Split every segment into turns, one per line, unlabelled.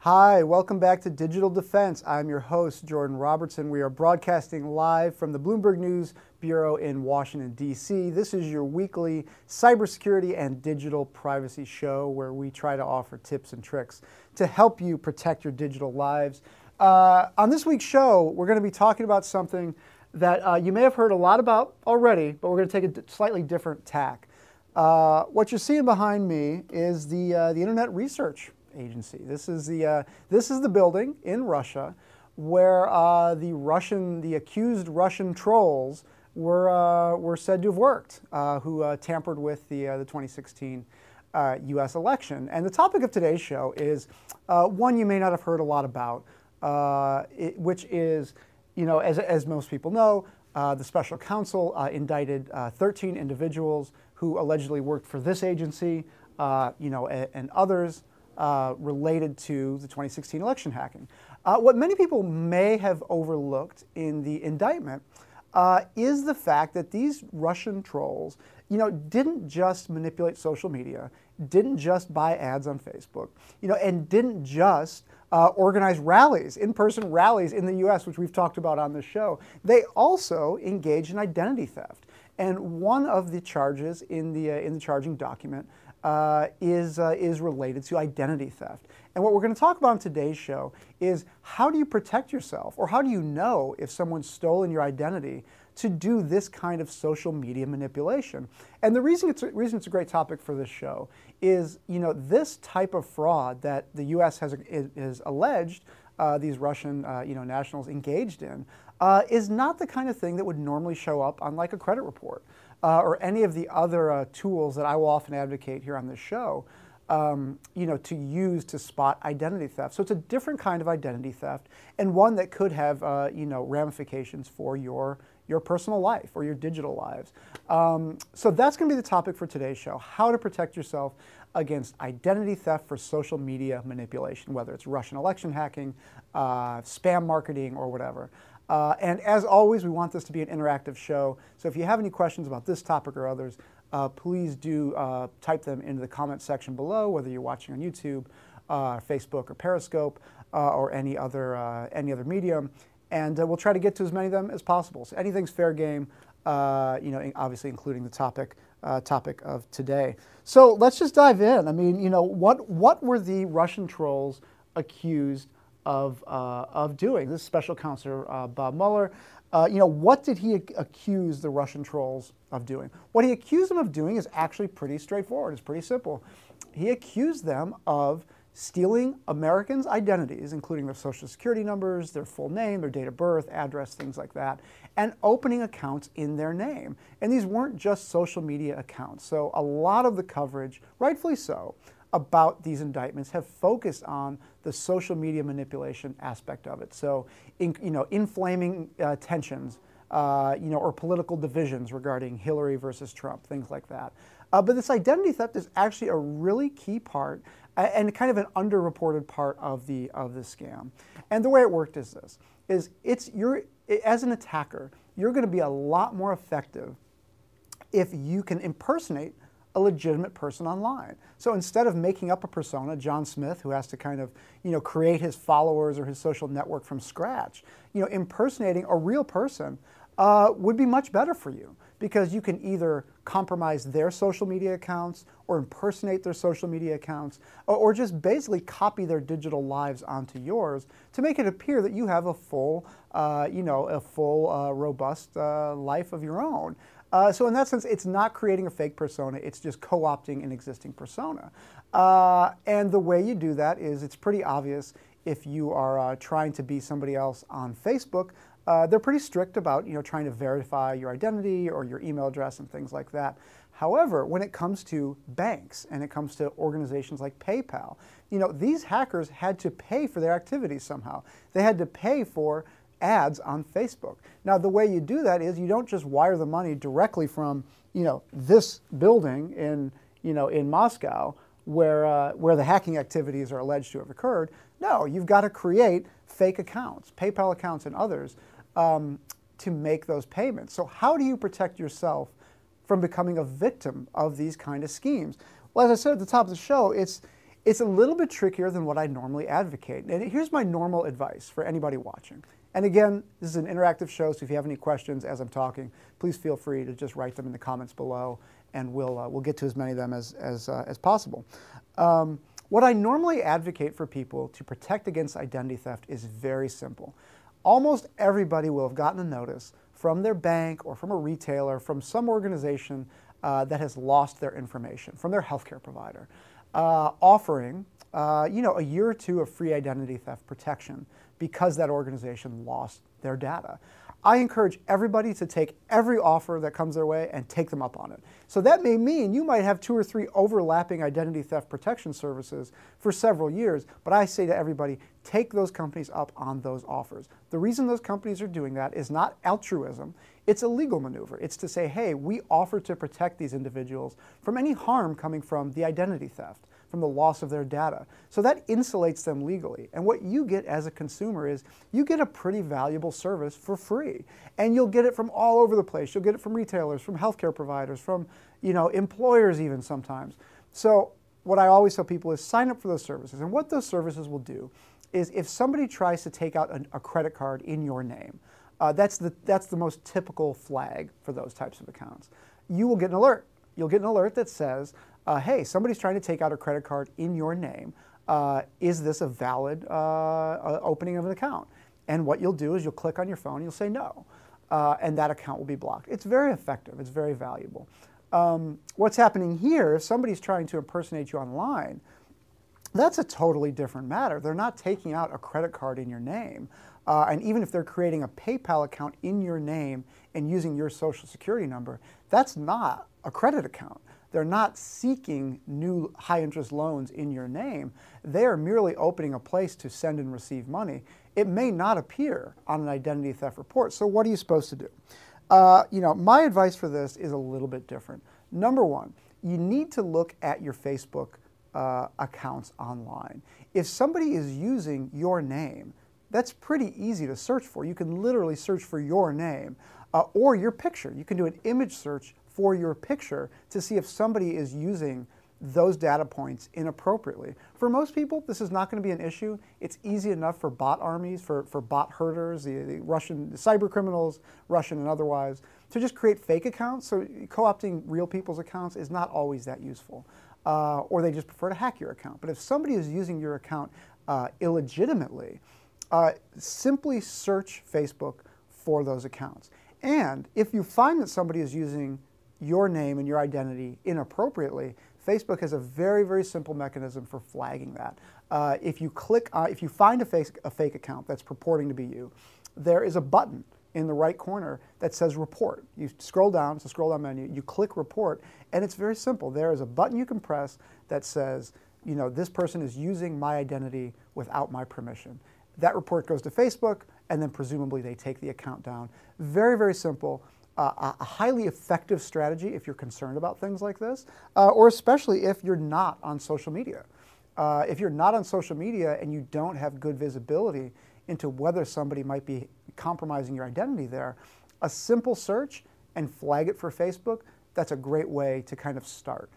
Hi, welcome back to Digital Defense. I'm your host, Jordan Robertson. We are broadcasting live from the Bloomberg News Bureau in Washington, D.C. This is your weekly cybersecurity and digital privacy show where we try to offer tips and tricks to help you protect your digital lives. On this week's show, we're going to be talking about something that you may have heard a lot about already, but we're going to take a slightly different tack. What you're seeing behind me is the Internet Research Agency. This is the building in Russia where the accused Russian trolls were said to have worked, who tampered with the 2016 U.S. election. And the topic of today's show is one you may not have heard a lot about, which is, as most people know, the special counsel indicted 13 individuals who allegedly worked for this agency, and others related to the 2016 election hacking. What many people may have overlooked in the indictment is the fact that these Russian trolls, didn't just manipulate social media, didn't just buy ads on Facebook, and didn't just organize rallies, in-person rallies in the U.S., which we've talked about on this show. They also engaged in identity theft. And one of the charges in the charging document is related to identity theft. And what we're going to talk about in today's show is how do you protect yourself, or how do you know if someone's stolen your identity to do this kind of social media manipulation? And the reason it's a great topic for this show is, this type of fraud that the U.S. is alleged these Russian nationals engaged in is not the kind of thing that would normally show up on like a credit report or any of the other tools that I will often advocate here on this show, to use to spot identity theft. So it's a different kind of identity theft, and one that could have ramifications for your personal life or your digital lives. So that's going to be the topic for today's show: how to protect yourself against identity theft for social media manipulation, whether it's Russian election hacking, spam marketing, or whatever. And as always, we want this to be an interactive show. So if you have any questions about this topic or others, please do type them into the comment section below, whether you're watching on YouTube, Facebook, or Periscope, or any other medium. And we'll try to get to as many of them as possible. So anything's fair game, obviously including the topic of today. So let's just dive in. I mean, what were the Russian trolls accused of doing? This special counselor, Bob Mueller, what did he accuse the Russian trolls of doing? What he accused them of doing is actually pretty straightforward. It's pretty simple. He accused them of stealing Americans' identities, including their social security numbers, their full name, their date of birth, address, things like that, and opening accounts in their name. And these weren't just social media accounts. So a lot of the coverage, rightfully so, about these indictments have focused on the social media manipulation aspect of it. So, inflaming tensions, or political divisions regarding Hillary versus Trump, things like that. But this identity theft is actually a really key part and kind of an underreported part of the scam. And the way it worked is this: as an attacker, you're going to be a lot more effective if you can impersonate a legitimate person online. So instead of making up a persona, John Smith, who has to kind of, create his followers or his social network from scratch, impersonating a real person would be much better for you, because you can either compromise their social media accounts or impersonate their social media accounts, or just basically copy their digital lives onto yours to make it appear that you have a full, robust life of your own. So in that sense, it's not creating a fake persona, it's just co-opting an existing persona. And the way you do that is, it's pretty obvious. If you are trying to be somebody else on Facebook, they're pretty strict about trying to verify your identity or your email address and things like that. However, when it comes to banks and it comes to organizations like PayPal, these hackers had to pay for their activities somehow. They had to pay for ads on Facebook. Now, the way you do that is you don't just wire the money directly from this building in Moscow where the hacking activities are alleged to have occurred. No, you've got to create fake accounts, PayPal accounts and others, to make those payments. So how do you protect yourself from becoming a victim of these kind of schemes? Well, as I said at the top of the show, It's a little bit trickier than what I normally advocate. And here's my normal advice for anybody watching. And again, this is an interactive show, so if you have any questions as I'm talking, please feel free to just write them in the comments below, and we'll get to as many of them as possible. What I normally advocate for people to protect against identity theft is very simple. Almost everybody will have gotten a notice from their bank or from a retailer, from some organization that has lost their information, from their healthcare provider, offering a year or two of free identity theft protection because that organization lost their data. I encourage everybody to take every offer that comes their way and take them up on it. So that may mean you might have 2 or 3 overlapping identity theft protection services for several years, but I say to everybody, take those companies up on those offers. The reason those companies are doing that is not altruism, it's a legal maneuver. It's to say, hey, we offer to protect these individuals from any harm coming from the identity theft, from the loss of their data. So that insulates them legally. And what you get as a consumer is you get a pretty valuable service for free. And you'll get it from all over the place. You'll get it from retailers, from healthcare providers, from employers even sometimes. So what I always tell people is sign up for those services. And what those services will do is if somebody tries to take out a credit card in your name, that's the most typical flag for those types of accounts. You will get an alert. You'll get an alert that says, hey, somebody's trying to take out a credit card in your name. Is this a valid opening of an account? And what you'll do is you'll click on your phone, you'll say no, and that account will be blocked. It's very effective. It's very valuable. What's happening here, if somebody's trying to impersonate you online, that's a totally different matter. They're not taking out a credit card in your name. And even if they're creating a PayPal account in your name and using your social security number, that's not a credit account. They're not seeking new high-interest loans in your name. They are merely opening a place to send and receive money. It may not appear on an identity theft report, so what are you supposed to do? My advice for this is a little bit different. Number one, you need to look at your Facebook accounts online. If somebody is using your name, that's pretty easy to search for. You can literally search for your name or your picture. You can do an image search for your picture to see if somebody is using those data points inappropriately. For most people, this is not going to be an issue. It's easy enough for bot armies, for bot herders, the Russian cyber criminals, Russian and otherwise, to just create fake accounts. So co-opting real people's accounts is not always that useful. Or they just prefer to hack your account. But if somebody is using your account illegitimately, simply search Facebook for those accounts. And if you find that somebody is using your name and your identity inappropriately, Facebook has a very, very simple mechanism for flagging that. If you find a fake account that's purporting to be you, there is a button in the right corner that says report. You scroll down, it's a scroll down menu, you click report, and it's very simple. There is a button you can press that says, this person is using my identity without my permission. That report goes to Facebook, and then presumably they take the account down. Very, very simple. A highly effective strategy if you're concerned about things like this, or especially if you're not on social media. If you're not on social media and you don't have good visibility into whether somebody might be compromising your identity there, a simple search and flag it for Facebook, that's a great way to kind of start.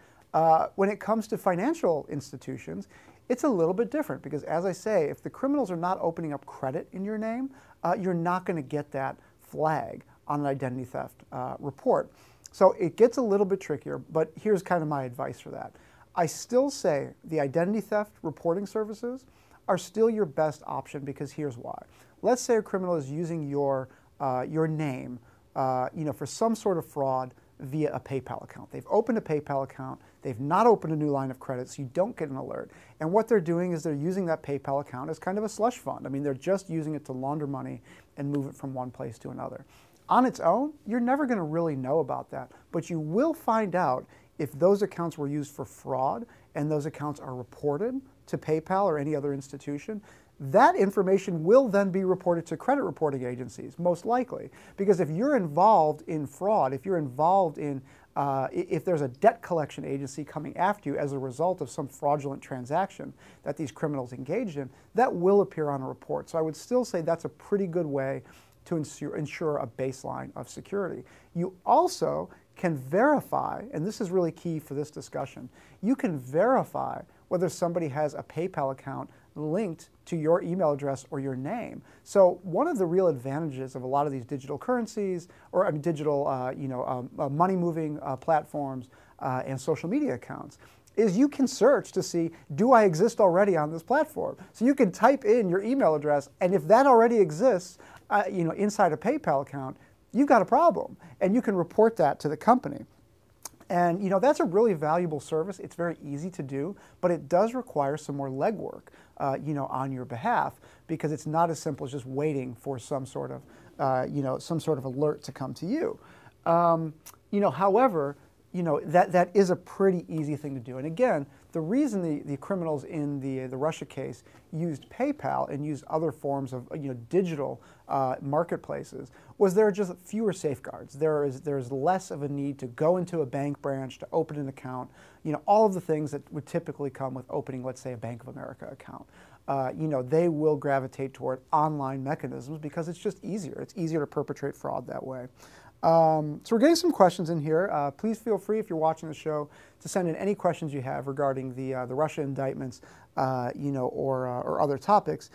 When it comes to financial institutions, it's a little bit different because, as I say, if the criminals are not opening up credit in your name, you're not going to get that flag on an identity theft report. So it gets a little bit trickier, but here's kind of my advice for that. I still say the identity theft reporting services are still your best option because here's why. Let's say a criminal is using your name for some sort of fraud via a PayPal account. They've opened a PayPal account. They've not opened a new line of credit, so you don't get an alert. And what they're doing is they're using that PayPal account as kind of a slush fund. I mean, they're just using it to launder money and move it from one place to another. On its own, you're never going to really know about that, but you will find out if those accounts were used for fraud and those accounts are reported to PayPal or any other institution. That information will then be reported to credit reporting agencies, most likely, because if you're involved in fraud, if you're involved in, if there's a debt collection agency coming after you as a result of some fraudulent transaction that these criminals engaged in, that will appear on a report. So I would still say that's a pretty good way to ensure a baseline of security. You also can verify, and this is really key for this discussion, you can verify whether somebody has a PayPal account linked to your email address or your name. So one of the real advantages of a lot of these digital currencies, or digital money moving platforms and social media accounts, is you can search to see, do I exist already on this platform? So you can type in your email address, and if that already exists inside a PayPal account, you've got a problem, and you can report that to the company. And that's a really valuable service. It's very easy to do, but it does require some more legwork, on your behalf, because it's not as simple as just waiting for some sort of alert to come to you. However, that is a pretty easy thing to do. And again, the reason the criminals in the Russia case used PayPal and used other forms of digital marketplaces was there are just fewer safeguards. There's less of a need to go into a bank branch to open an account. All of the things that would typically come with opening, let's say, a Bank of America account. They will gravitate toward online mechanisms because it's just easier. It's easier to perpetrate fraud that way. So we're getting some questions in here. Please feel free, if you're watching the show, to send in any questions you have regarding the Russia indictments, or other topics.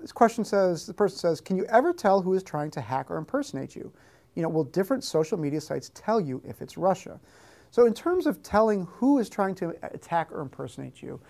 This question says, the person says, can you ever tell who is trying to hack or impersonate you? Will different social media sites tell you if it's Russia? So in terms of telling who is trying to attack or impersonate you,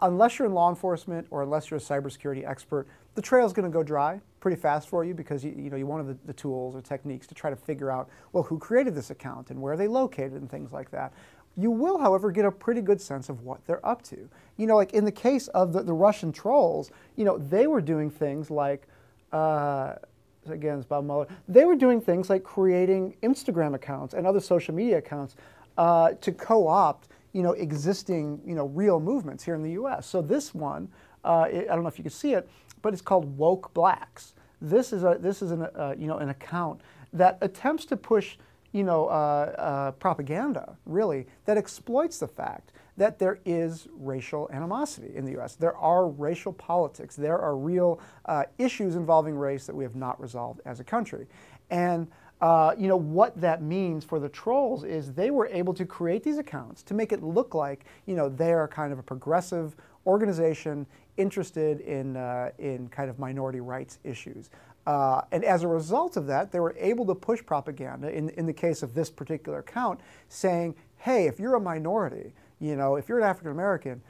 unless you're in law enforcement or unless you're a cybersecurity expert, the trail is going to go dry pretty fast for you because you won't have the tools or techniques to try to figure out, well, who created this account and where are they located and things like that. You will, however, get a pretty good sense of what they're up to. Like in the case of the Russian trolls, they were doing things like, again, it's Bob Mueller, they were doing things like creating Instagram accounts and other social media accounts to co-opt existing, real movements here in the U.S. So this one, I don't know if you can see it, but it's called Woke Blacks. This is an account that attempts to push, propaganda, really, that exploits the fact that there is racial animosity in the U.S. There are racial politics. There are real issues involving race that we have not resolved as a country. And what that means for the trolls is they were able to create these accounts to make it look like, they are kind of a progressive organization interested in kind of minority rights issues. And as a result of that, they were able to push propaganda, in the case of this particular account, saying, hey, if you're a minority, if you're an African American,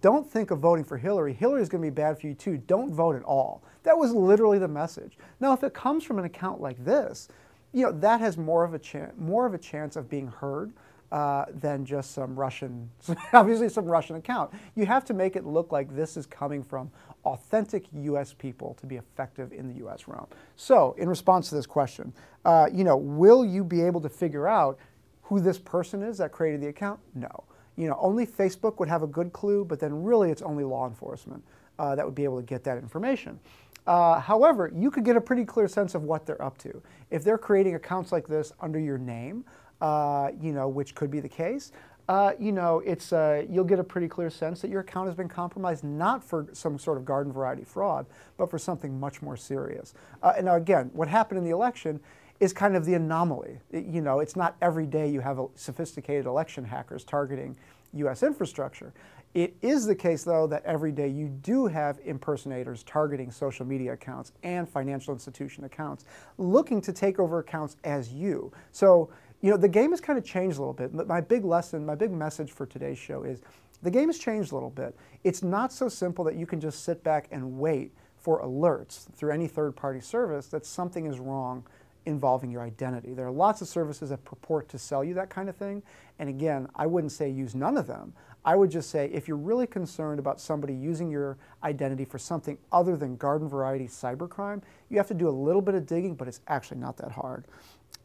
don't think of voting for Hillary. Hillary's going to be bad for you too. Don't vote at all. That was literally the message. Now, if it comes from an account like this, that has more of a chance of being heard than just some Russian, obviously some Russian account. You have to make it look like this is coming from authentic U.S. people to be effective in the U.S. realm. So, in response to this question, will you be able to figure out who this person is that created the account? No. Only Facebook would have a good clue, but then really it's only law enforcement that would be able to get that information. However, you could get a pretty clear sense of what they're up to. If they're creating accounts like this under your name, which could be the case, you'll get a pretty clear sense that your account has been compromised not for some sort of garden variety fraud, but for something much more serious. And now again, what happened in the election is kind of the anomaly. It's not every day you have sophisticated election hackers targeting U.S. infrastructure. It is the case, though, that every day you do have impersonators targeting social media accounts and financial institution accounts, looking to take over accounts as you. So, the game has kind of changed a little bit. My big message for today's show is the game has changed a little bit. It's not so simple that you can just sit back and wait for alerts through any third-party service that something is wrong involving your identity. There are lots of services that purport to sell you that kind of thing. And again, I wouldn't say use none of them. I would just say if you're really concerned about somebody using your identity for something other than garden variety cybercrime, you have to do a little bit of digging, but it's actually not that hard.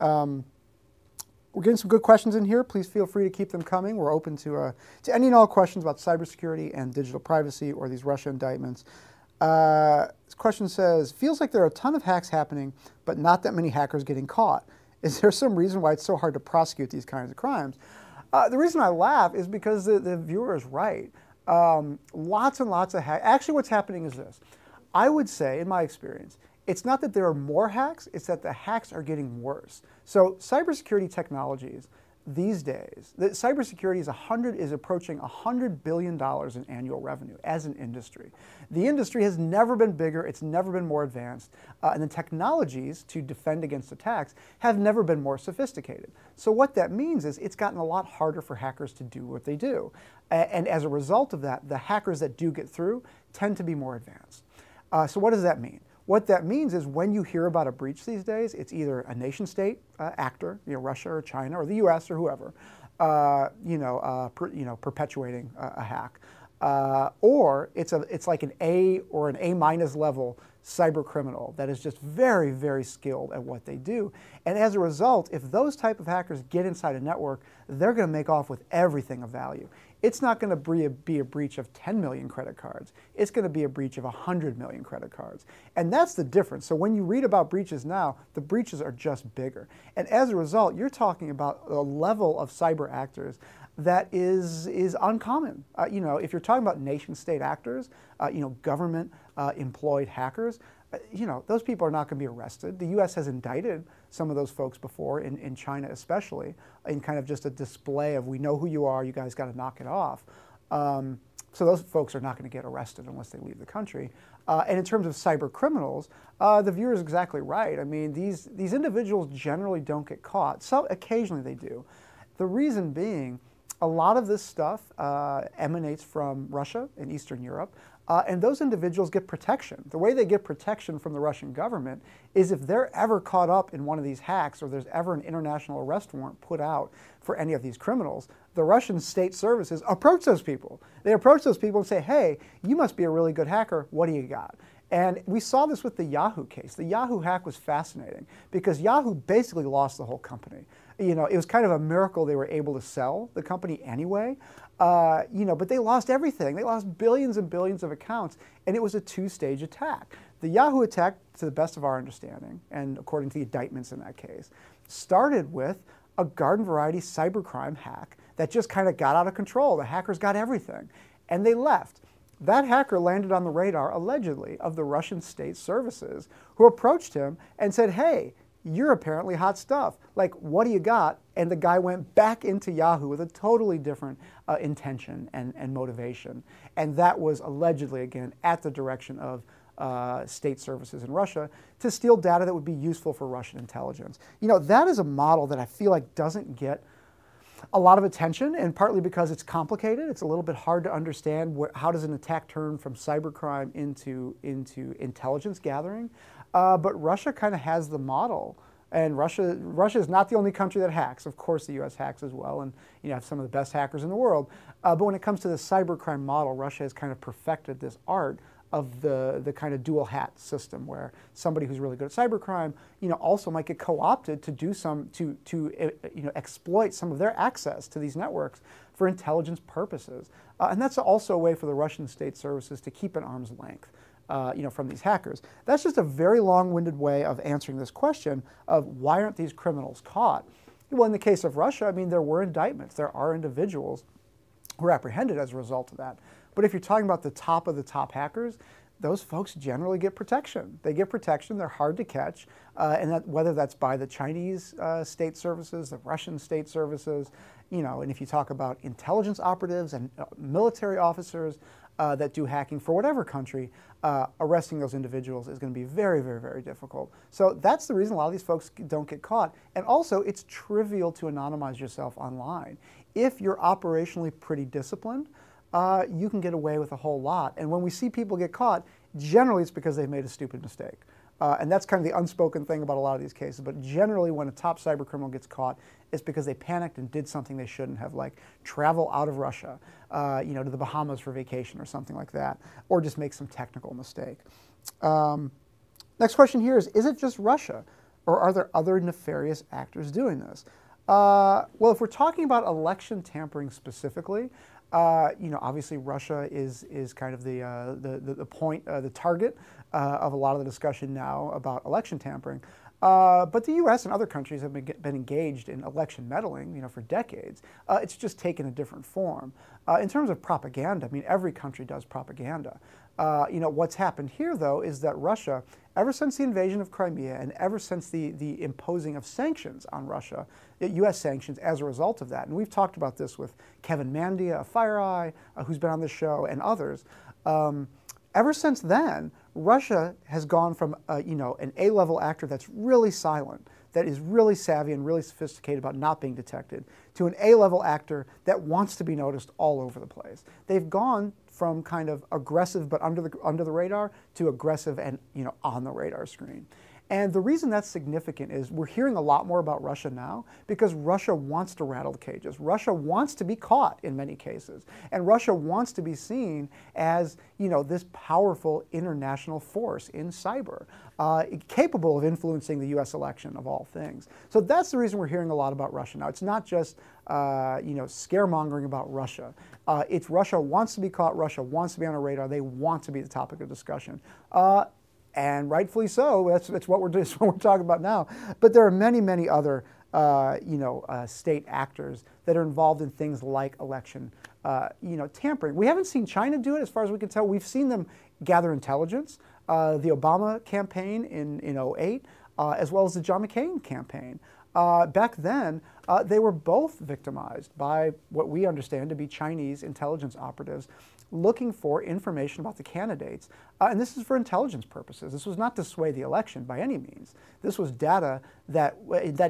We're getting some good questions in here. Please feel free to keep them coming. We're open to any and all questions about cybersecurity and digital privacy or these Russia indictments. This question says, feels like there are a ton of hacks happening, but not that many hackers getting caught. Is there some reason why it's so hard to prosecute these kinds of crimes? The reason I laugh is because the viewer is right. Lots and lots of hacks. Actually, what's happening is this. I would say, in my experience, it's not that there are more hacks, it's that the hacks are getting worse. So cybersecurity technologies these days, that cybersecurity is approaching $100 billion in annual revenue as an industry. The industry has never been bigger, it's never been more advanced, and the technologies to defend against attacks have never been more sophisticated. So what that means is it's gotten a lot harder for hackers to do what they do. And as a result of that, the hackers that do get through tend to be more advanced. So what does that mean? What that means is when you hear about a breach these days, it's either a nation state actor, Russia or China or the U.S. or whoever, perpetuating a hack, or it's like an A or an A- level cyber criminal that is just very, very skilled at what they do. And as a result, if those type of hackers get inside a network, they're going to make off with everything of value. It's not going to be a breach of 10 million credit cards. It's going to be a breach of 100 million credit cards. And that's the difference. So when you read about breaches now, the breaches are just bigger. And as a result, you're talking about a level of cyber actors that is uncommon. If you're talking about nation state actors, government employed hackers, those people are not going to be arrested. The U.S. has indicted some of those folks before, in China especially, in kind of just a display of, we know who you are, you guys got to knock it off. So those folks are not going to get arrested unless they leave the country. And in terms of cyber criminals, the viewer is exactly right. I mean, these individuals generally don't get caught. So occasionally they do. The reason being, a lot of this stuff emanates from Russia and Eastern Europe. And those individuals get protection. The way they get protection from the Russian government is if they're ever caught up in one of these hacks or there's ever an international arrest warrant put out for any of these criminals, the Russian state services approach those people. They approach those people and say, hey, you must be a really good hacker. What do you got? And we saw this with the Yahoo case. The Yahoo hack was fascinating because Yahoo basically lost the whole company. It was kind of a miracle they were able to sell the company anyway. But they lost everything. They lost billions and billions of accounts, and it was a two-stage attack. The Yahoo attack, to the best of our understanding, and according to the indictments in that case, started with a garden variety cybercrime hack that just kind of got out of control. The hackers got everything, and they left. That hacker landed on the radar, allegedly, of the Russian state services, who approached him and said, hey, you're apparently hot stuff. Like, what do you got? And the guy went back into Yahoo with a totally different intention and motivation. And that was allegedly, again, at the direction of state services in Russia to steal data that would be useful for Russian intelligence. That is a model that I feel like doesn't get a lot of attention, and partly because it's complicated. It's a little bit hard to understand how does an attack turn from cybercrime into intelligence gathering. But Russia kind of has the model, and Russia is not the only country that hacks. Of course, the U.S. hacks as well, and have some of the best hackers in the world. But when it comes to the cybercrime model, Russia has kind of perfected this art of the kind of dual hat system, where somebody who's really good at cybercrime, also might get co-opted to do exploit some of their access to these networks for intelligence purposes, and that's also a way for the Russian state services to keep an arm's length. From these hackers. That's just a very long-winded way of answering this question of why aren't these criminals caught? Well, in the case of Russia, I mean, there were indictments. There are individuals who were apprehended as a result of that. But if you're talking about the top of the top hackers, those folks generally get protection. They get protection. They're hard to catch, and whether that's by the Chinese state services, the Russian state services, and if you talk about intelligence operatives and military officers that do hacking for whatever country, arresting those individuals is going to be very, very, very difficult. So that's the reason a lot of these folks don't get caught. And also, it's trivial to anonymize yourself online. If you're operationally pretty disciplined, you can get away with a whole lot. And when we see people get caught, generally it's because they've made a stupid mistake. And that's kind of the unspoken thing about a lot of these cases. But generally, when a top cyber criminal gets caught, it's because they panicked and did something they shouldn't have, like travel out of Russia, to the Bahamas for vacation or something like that, or just make some technical mistake. Next question here is it just Russia, or are there other nefarious actors doing this? Well, if we're talking about election tampering specifically, obviously Russia is kind of the target of a lot of the discussion now about election tampering. But the U.S. and other countries have been engaged in election meddling, for decades. It's just taken a different form. In terms of propaganda, every country does propaganda. What's happened here, though, is that Russia, ever since the invasion of Crimea and ever since the imposing of sanctions on Russia, U.S. sanctions as a result of that, and we've talked about this with Kevin Mandia of FireEye, who's been on the show, and others. Ever since then, Russia has gone from an A-level actor that's really silent, that is really savvy and really sophisticated about not being detected, to an A-level actor that wants to be noticed all over the place. They've gone from kind of aggressive but under the radar to aggressive and on the radar screen. And the reason that's significant is we're hearing a lot more about Russia now because Russia wants to rattle the cages. Russia wants to be caught in many cases. And Russia wants to be seen as, this powerful international force in cyber, capable of influencing the U.S. election of all things. So that's the reason we're hearing a lot about Russia now. It's not just, scaremongering about Russia. It's Russia wants to be caught. Russia wants to be on a radar. They want to be the topic of discussion. And rightfully so. That's what we're talking about now. But there are many, many other, state actors that are involved in things like election, tampering. We haven't seen China do it, as far as we can tell. We've seen them gather intelligence. The Obama campaign in 2008, as well as the John McCain campaign. Back then, they were both victimized by what we understand to be Chinese intelligence operatives looking for information about the candidates. And this is for intelligence purposes. This was not to sway the election by any means. This was data that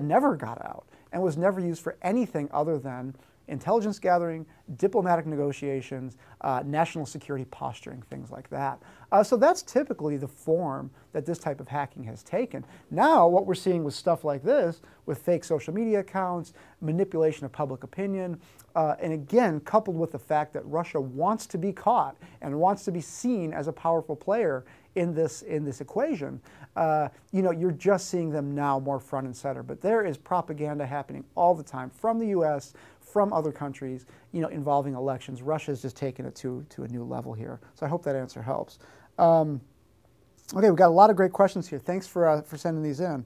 never got out and was never used for anything other than intelligence gathering, diplomatic negotiations, national security posturing, things like that. So that's typically the form that this type of hacking has taken. Now, what we're seeing with stuff like this, with fake social media accounts, manipulation of public opinion, and again, coupled with the fact that Russia wants to be caught and wants to be seen as a powerful player in this equation, you're just seeing them now more front and center. But there is propaganda happening all the time from the U.S., from other countries, involving elections. Russia's just taken it to a new level here. So I hope that answer helps. Okay, we've got a lot of great questions here. Thanks for sending these in.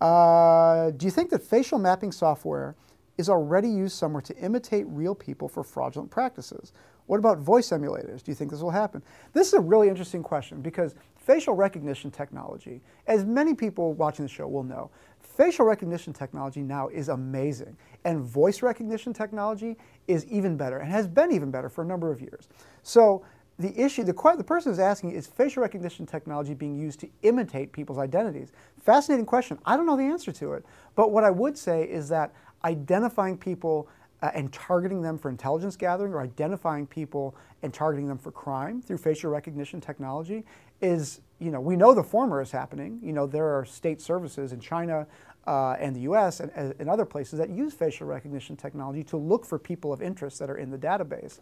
Do you think that facial mapping software is already used somewhere to imitate real people for fraudulent practices? What about voice emulators? Do you think this will happen? This is a really interesting question because facial recognition technology, as many people watching the show will know, facial recognition technology now is amazing. And voice recognition technology is even better and has been even better for a number of years. So the issue, the person is asking, is facial recognition technology being used to imitate people's identities? Fascinating question. I don't know the answer to it. But what I would say is that identifying people and targeting them for intelligence gathering, or identifying people and targeting them for crime through facial recognition technology is, we know the former is happening. There are state services in China and the US and other places that use facial recognition technology to look for people of interest that are in the database.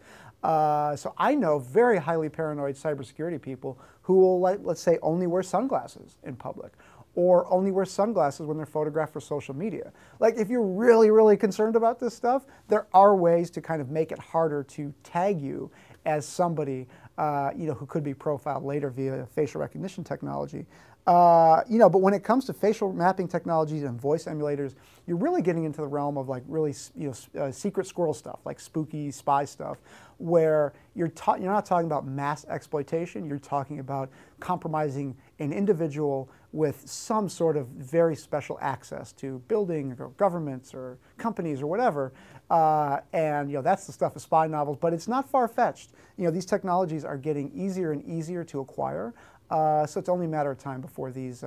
So I know very highly paranoid cybersecurity people who will, let's say, only wear sunglasses in public, or only wear sunglasses when they're photographed for social media. Like, if you're really, really concerned about this stuff, there are ways to kind of make it harder to tag you as somebody who could be profiled later via facial recognition technology. But when it comes to facial mapping technologies and voice emulators, you're really getting into the realm of really secret squirrel stuff, like spooky spy stuff, where you're not talking about mass exploitation. You're talking about compromising an individual with some sort of very special access to buildings or governments or companies or whatever. And that's the stuff of spy novels, but it's not far-fetched. These technologies are getting easier and easier to acquire. So it's only a matter of time before these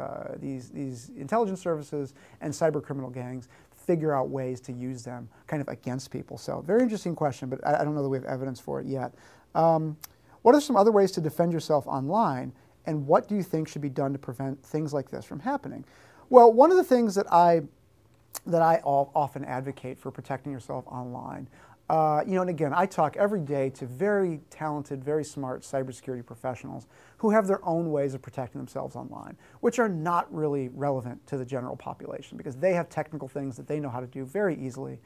intelligence services and cyber criminal gangs figure out ways to use them kind of against people. So very interesting question, but I don't know that we have evidence for it yet. What are some other ways to defend yourself online, and what do you think should be done to prevent things like this from happening? Well, one of the things that I often advocate for protecting yourself online, and again, I talk every day to very talented, very smart cybersecurity professionals who have their own ways of protecting themselves online, which are not really relevant to the general population because they have technical things that they know how to do very easily,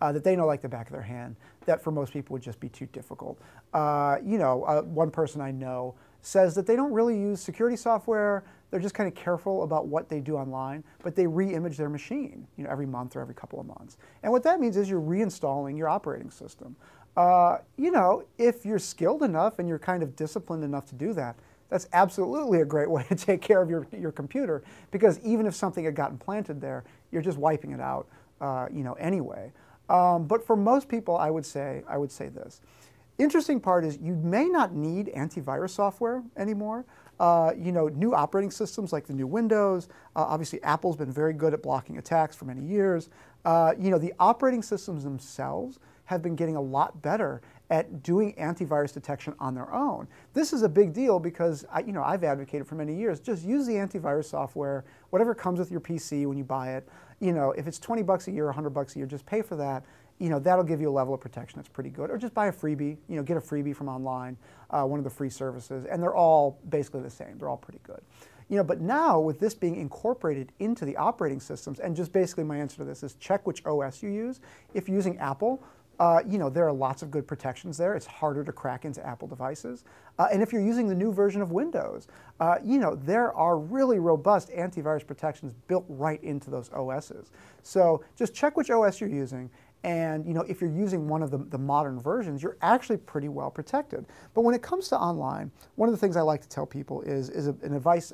that they know like the back of their hand, that for most people would just be too difficult. One person I know says that they don't really use security software. They're just kind of careful about what they do online, but they re-image their machine, every month or every couple of months. And what that means is you're reinstalling your operating system. If you're skilled enough and you're kind of disciplined enough to do that, that's absolutely a great way to take care of your computer, because even if something had gotten planted there, you're just wiping it out, anyway. But for most people, I would say this. Interesting part is you may not need antivirus software anymore. New operating systems like the new Windows, obviously Apple's been very good at blocking attacks for many years. The operating systems themselves have been getting a lot better at doing antivirus detection on their own. This is a big deal because I've advocated for many years, just use the antivirus software, whatever comes with your PC when you buy it. If it's $20 a year or $100 a year, just pay for that. That'll give you a level of protection that's pretty good. Or just buy a freebie, get a freebie from online, one of the free services, and they're all basically the same. They're all pretty good. But now with this being incorporated into the operating systems, and just basically my answer to this is check which OS you use. If you're using Apple, there are lots of good protections there. It's harder to crack into Apple devices. And if you're using the new version of Windows, there are really robust antivirus protections built right into those OSs. So just check which OS you're using. And if you're using one of the modern versions, you're actually pretty well protected. But when it comes to online, one of the things I like to tell people is a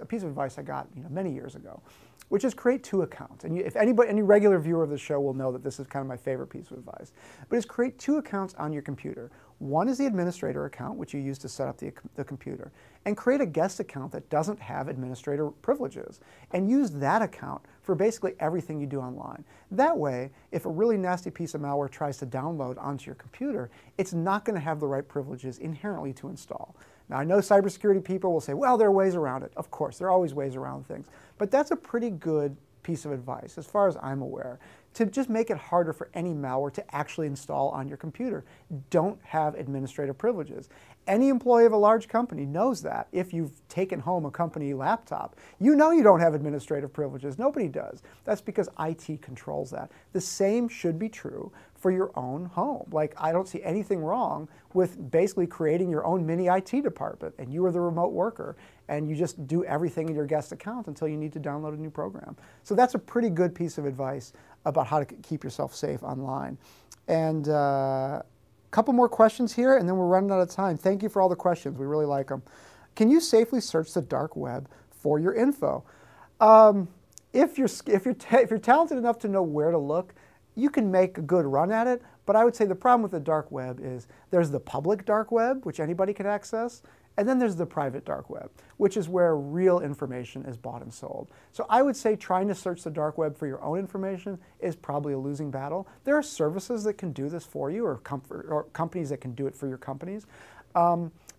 piece of advice I got many years ago, which is create 2 accounts. And if any regular viewer of the show will know that this is kind of my favorite piece of advice. But it's create 2 accounts on your computer. One is the administrator account, which you use to set up the computer, and create a guest account that doesn't have administrator privileges, and use that account for basically everything you do online. That way, if a really nasty piece of malware tries to download onto your computer, it's not going to have the right privileges inherently to install. Now, I know cybersecurity people will say, well, there are ways around it. Of course, there are always ways around things. But that's a pretty good piece of advice, as far as I'm aware, to just make it harder for any malware to actually install on your computer. Don't have administrative privileges. Any employee of a large company knows that. If you've taken home a company laptop, you don't have administrative privileges. Nobody does. That's because IT controls that. The same should be true for your own home. Like, I don't see anything wrong with basically creating your own mini IT department, and you are the remote worker, and you just do everything in your guest account until you need to download a new program. So that's a pretty good piece of advice about how to keep yourself safe online. And couple more questions here, and then we're running out of time. Thank you for all the questions. We really like them. Can you safely search the dark web for your info? If you're talented enough to know where to look, you can make a good run at it. But I would say the problem with the dark web is there's the public dark web, which anybody can access, and then there's the private dark web, which is where real information is bought and sold. So I would say trying to search the dark web for your own information is probably a losing battle. There are services that can do this for you, or companies that can do it for your companies.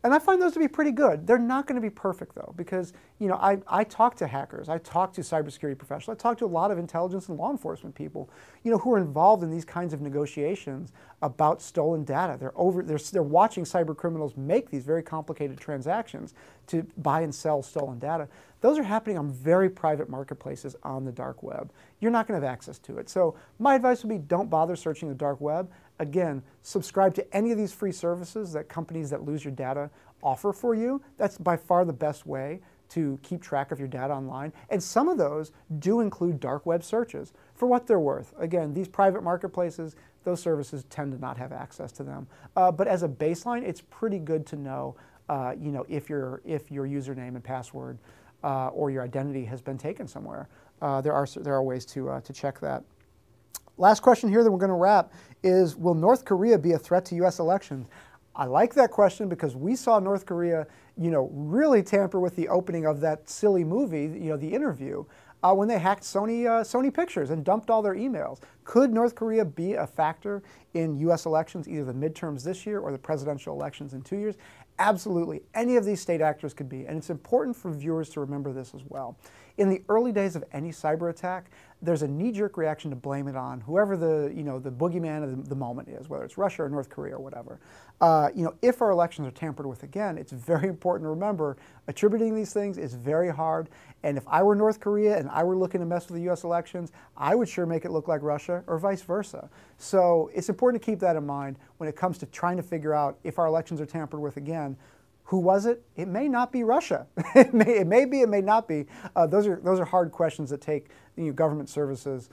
And I find those to be pretty good. They're not going to be perfect, though, because I talk to hackers, I talk to cybersecurity professionals, I talk to a lot of intelligence and law enforcement people, who are involved in these kinds of negotiations about stolen data. They're watching cyber criminals make these very complicated transactions to buy and sell stolen data. Those are happening on very private marketplaces on the dark web. You're not going to have access to it. So my advice would be don't bother searching the dark web. Again, subscribe to any of these free services that companies that lose your data offer for you. That's by far the best way to keep track of your data online. And some of those do include dark web searches for what they're worth. Again, these private marketplaces, those services tend to not have access to them. But as a baseline, it's pretty good to know, if your username and password or your identity has been taken somewhere. There are ways to check that. Last question here that we're going to wrap is, will North Korea be a threat to U.S. elections? I like that question because we saw North Korea, really tamper with the opening of that silly movie, The Interview, when they hacked Sony Pictures and dumped all their emails. Could North Korea be a factor in U.S. elections, either the midterms this year or the presidential elections in 2 years? Absolutely. Any of these state actors could be. And it's important for viewers to remember this as well. In the early days of any cyber attack, there's a knee-jerk reaction to blame it on whoever the boogeyman of the moment is, whether it's Russia or North Korea or whatever. If our elections are tampered with again, it's very important to remember attributing these things is very hard. And if I were North Korea and I were looking to mess with the U.S. elections, I would sure make it look like Russia or vice versa. So it's important to keep that in mind when it comes to trying to figure out if our elections are tampered with again, Who was it? It may not be Russia. It may be, it may not be. Those are hard questions that take government services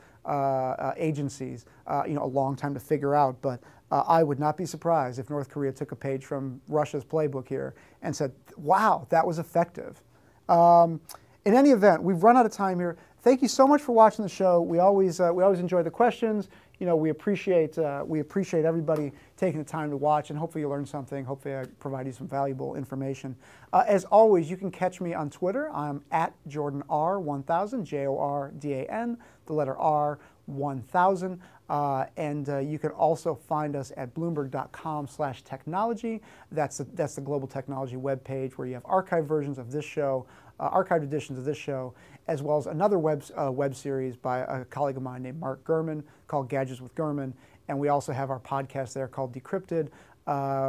agencies a long time to figure out. But I would not be surprised if North Korea took a page from Russia's playbook here and said, "Wow, that was effective." In any event, we've run out of time here. Thank you so much for watching the show. We always enjoy the questions. We appreciate everybody taking the time to watch, and hopefully you learned something. Hopefully I provide you some valuable information. As always, you can catch me on Twitter. I'm at JordanR1000, JORDAN, the letter R, 1000. And you can also find us at Bloomberg.com/technology. That's the global technology webpage where you have archived versions of this show, archived editions of this show, as well as another web series by a colleague of mine named Mark Gurman called Gadgets with Gurman. And we also have our podcast there called Decrypted.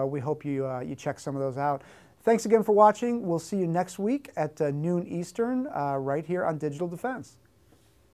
We hope you check some of those out. Thanks again for watching. We'll see you next week at noon Eastern right here on Digital Defense.